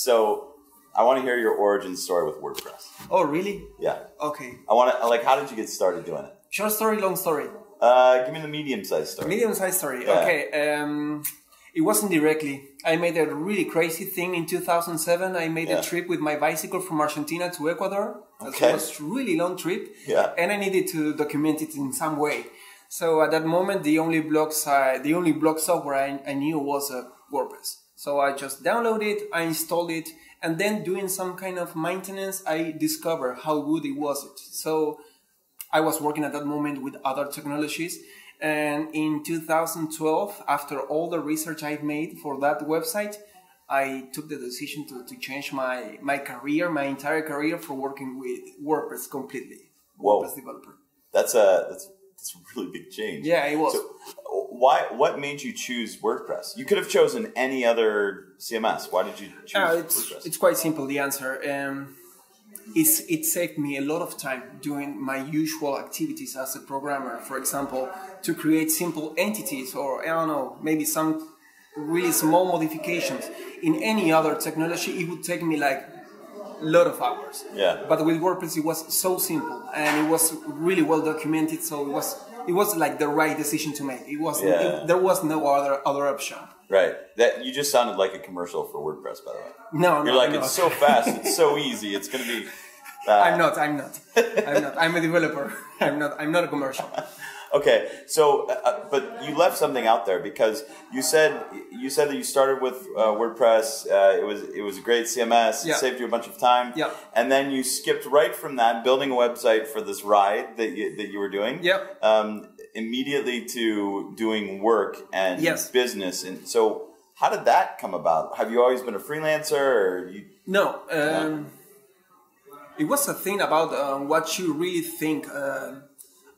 So I want to hear your origin story with WordPress. Oh, really? Yeah. Okay. I want to, like, how did you get started doing it? Short story, long story? Give me the medium-sized story. Medium-sized story, Yeah. okay. It wasn't directly. I made a really crazy thing in 2007. I made a trip with my bicycle from Argentina to Ecuador. Okay. It was a really long trip. Yeah. And I needed to document it in some way. So at that moment, the only blog software I knew was WordPress. So I just downloaded it, I installed it, and then doing some kind of maintenance, I discovered how good it was. So I was working at that moment with other technologies. And in 2012, after all the research I made for that website, I took the decision to change my career, my entire career, for working with WordPress completely. Whoa. WordPress developer. That's a really big change. Yeah, it was. So what made you choose WordPress? You could have chosen any other CMS. Why did you choose WordPress? It's quite simple, the answer. It saved me a lot of time doing my usual activities as a programmer. For example, to create simple entities, or I don't know, maybe some really small modifications. In any other technology, it would take me like a lot of hours. Yeah. But with WordPress, it was so simple and it was really well documented. So it was like the right decision to make. There was no other option. Right. That you just sounded like a commercial for WordPress, by the way. You're like, it's so fast, it's so easy, it's going to be... I'm not. I'm a developer. I'm not a commercial. Okay, so but you left something out there, because you said that you started with WordPress. It was a great CMS. It saved you a bunch of time. Yeah. And then you skipped right from that, building a website for this ride that you were doing. Yep. Immediately to doing work and business. And so, how did that come about? Have you always been a freelancer, or you? No. It was a thing about what you really think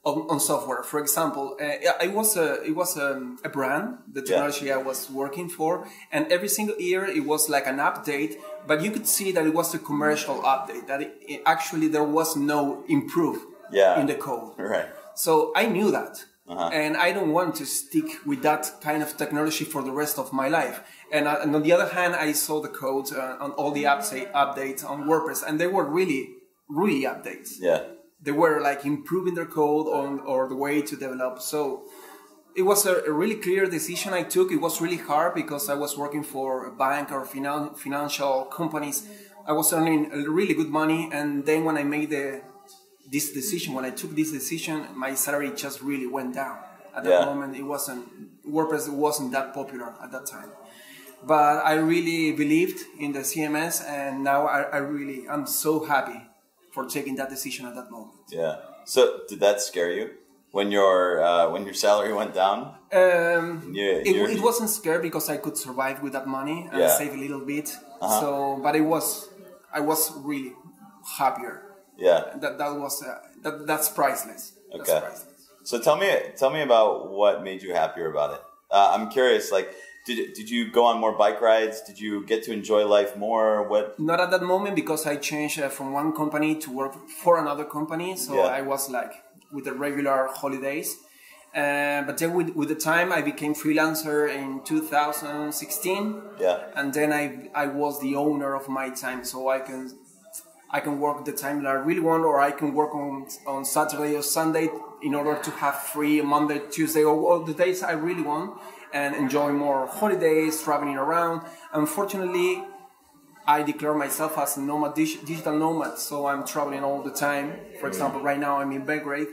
on software. For example, it was a brand, the technology I was working for, and every single year it was like an update, but you could see that it was a commercial update, that actually there was no improve in the code. Right. So I knew that. And I don't want to stick with that kind of technology for the rest of my life. And on the other hand, I saw the code on all the updates on WordPress, and they were really, really updates. Yeah. They were like improving their code or the way to develop. So it was a really clear decision I took. It was really hard because I was working for a bank or financial companies. I was earning really good money, and then when I made when I took this decision, my salary just really went down. At that moment, WordPress wasn't that popular at that time. But I really believed in the CMS, and now I'm so happy for taking that decision at that moment. Yeah. So did that scare you when your salary went down? It wasn't scary because I could survive with that money and save a little bit. So, but I was really happier. Yeah. That's priceless. Okay. That's priceless. So tell me about what made you happier about it. I'm curious, like, did you go on more bike rides? Did you get to enjoy life more? What? Not at that moment, because I changed from one company to work for another company. So I was like with the regular holidays. But then with the time, I became freelancer in 2016. Yeah. And then I was the owner of my time, so I can work the time that I really want, or I can work on Saturday or Sunday in order to have free Monday, Tuesday, or all the days I really want, and enjoy more holidays, traveling around. Unfortunately, I declare myself as a nomad, digital nomad, so I'm traveling all the time. For example, right now I'm in Belgrade,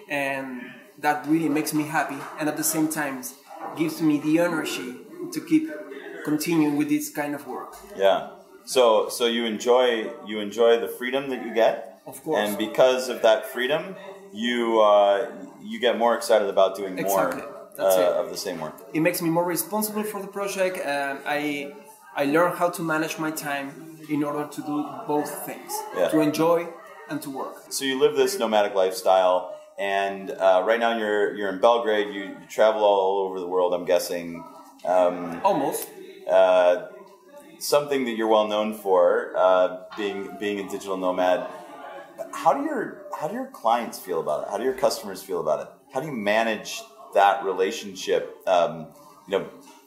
and that really makes me happy, and at the same time gives me the energy to keep continuing with this kind of work. Yeah. So you enjoy the freedom that you get, of course, and because of that freedom, you get more excited about doing more of the same work. It makes me more responsible for the project, and I learn how to manage my time in order to do both things, to enjoy and to work. So you live this nomadic lifestyle, and right now you're in Belgrade. You travel all over the world, I'm guessing. Almost. Something that you're well known for, being a digital nomad. How do your clients feel about it? How do your customers feel about it? How do you manage that relationship?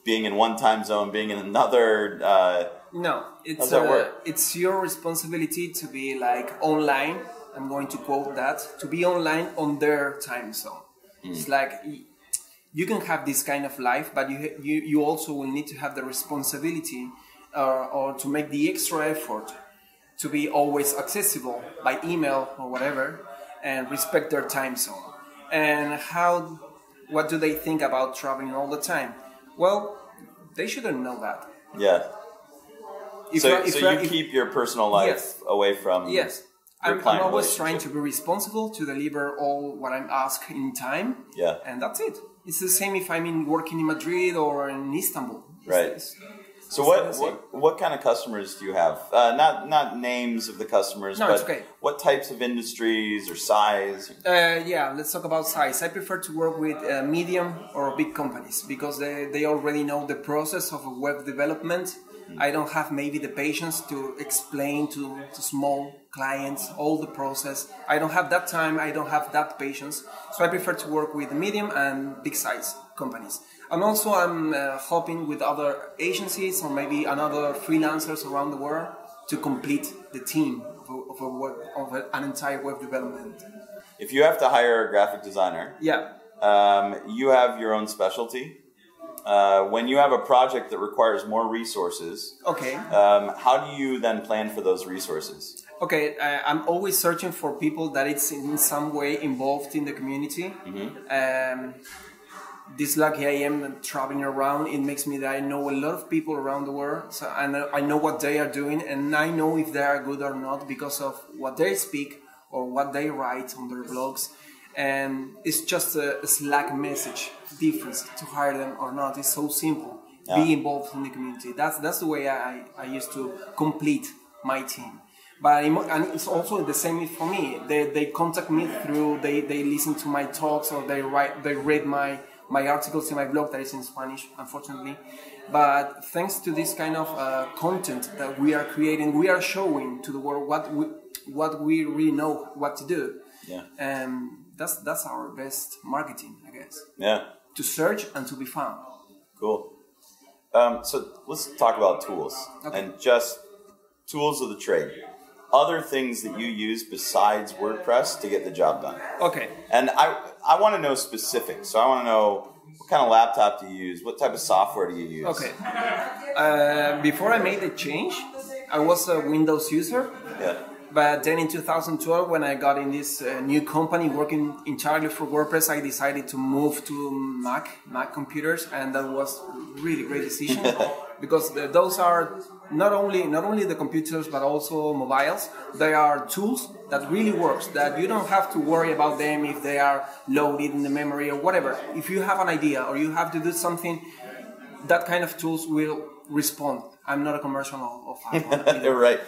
being in one time zone, being in another. No, it's how's that work? it's your responsibility to be like online. I'm going to quote that, to be online on their time zone. It's like you can have this kind of life, but you also will need to have the responsibility or to make the extra effort to be always accessible by email or whatever and respect their time zone. And what do they think about traveling all the time? Well, they shouldn't know that. Yeah. So you keep your personal life away from your I'm client always trying to be responsible, to deliver all what I'm asked in time. Yeah. And that's it. It's the same if I'm working in Madrid or in Istanbul. Right. So what kind of customers do you have? Not names of the customers, but it's okay. What types of industries or size? Let's talk about size. I prefer to work with medium or big companies because they already know the process of a web development. I don't have maybe the patience to explain to small clients all the process. I don't have that time. I don't have that patience. So I prefer to work with medium and big size companies. And also I'm helping with other agencies or maybe another freelancers around the world to complete the team of an entire web development. If you have to hire a graphic designer, you have your own specialty. When you have a project that requires more resources, how do you then plan for those resources? Okay, I'm always searching for people that it's in some way involved in the community. This lucky I am traveling around, it makes me that I know a lot of people around the world. So I know what they are doing, and I know if they are good or not because of what they speak or what they write on their blogs. And it's just a Slack message difference to hire them or not. It's so simple. Be involved in the community. That's the way I used to complete my team. But and it's also the same for me. They contact me through they listen to my talks or they read my articles in my blog that is in Spanish, unfortunately. But thanks to this kind of content that we are creating, we are showing to the world what we really know what to do. Yeah. That's our best marketing, I guess. Yeah. To search and to be found. Cool. So let's talk about tools and just tools of the trade. Other things that you use besides WordPress to get the job done. Okay. And I want to know specifics. So I want to know what kind of laptop do you use? What type of software do you use? Okay. Before I made the change, I was a Windows user. Yeah. But then in 2012, when I got in this new company working entirely for WordPress, I decided to move to Mac computers, and that was a really great decision because those are not only the computers but also mobiles. They are tools that really works. That you don't have to worry about them if they are loaded in the memory or whatever. If you have an idea or you have to do something, that kind of tools will respond. I'm not a commercial of Apple. Right.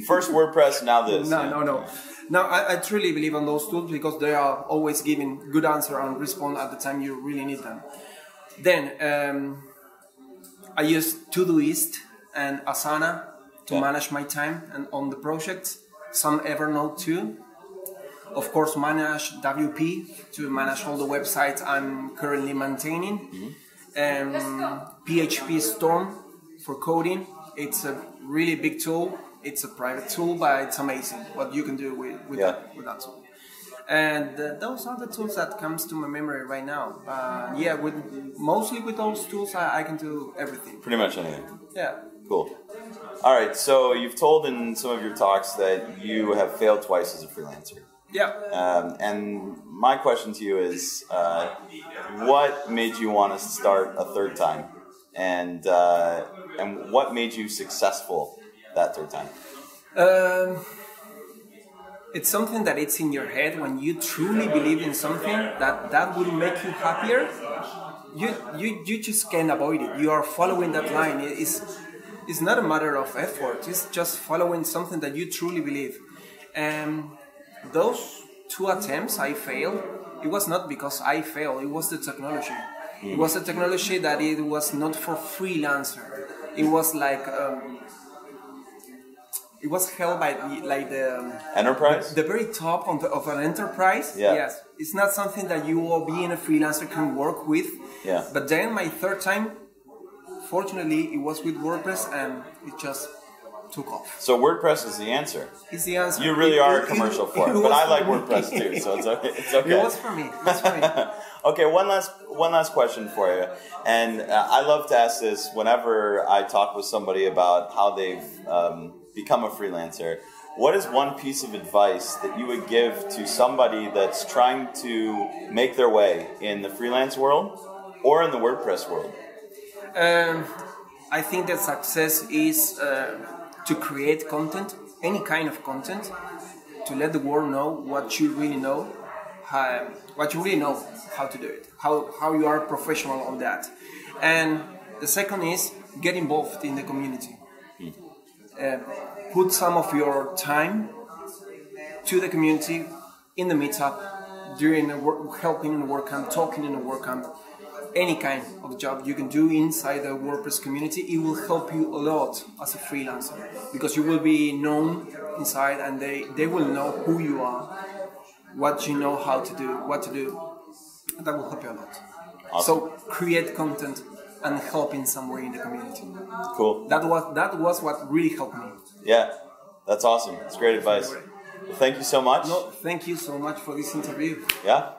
First WordPress, now this. No, I truly believe on those tools because they are always giving good answer and respond at the time you really need them. Then I use Todoist and Asana to manage my time and on the projects. Some Evernote too. Of course, manage WP to manage all the websites I'm currently maintaining. PHP Storm for coding. It's a really big tool. It's a private tool, but it's amazing what you can do with that tool. And those are the tools that comes to my memory right now. Mostly with those tools, I can do everything. Pretty much anything. Yeah. Cool. All right. So you've told in some of your talks that you have failed twice as a freelancer. Yeah. And my question to you is, what made you want to start a third time, and what made you successful that third time? It's something that it's in your head when you truly believe in something that will make you happier. You just can't avoid it. You are following that line. It's not a matter of effort. It's just following something that you truly believe. And those 2 attempts I failed. It was not because I failed. It was the technology. It was a technology that it was not for freelancer. It was like it was held by the enterprise, the very top of an enterprise. Yeah. Yes, it's not something that you or being a freelancer can work with. Yeah. But then my third time, fortunately, it was with WordPress, and it just took off. So WordPress is the answer. It's the answer. You really are a commercial for it, but I like WordPress too, so it's okay. It's okay. It was for me. Okay, one last question for you, and I love to ask this whenever I talk with somebody about how they've become a freelancer. What is one piece of advice that you would give to somebody that's trying to make their way in the freelance world or in the WordPress world? I think that success is to create content, any kind of content, to let the world know what you really know, how to do it, how you are professional on that. And the second is get involved in the community. Put some of your time to the community in the meetup, during the work, helping in the WordCamp, talking in the WordCamp, any kind of job you can do inside the WordPress community. It will help you a lot as a freelancer because you will be known inside, and they will know who you are, what you know, how to do, what to do. That will help you a lot. Awesome. So create content and help in some way in the community. Cool. That was what really helped me. Yeah, that's awesome. It's great advice. Well, thank you so much. No, thank you so much for this interview. Yeah.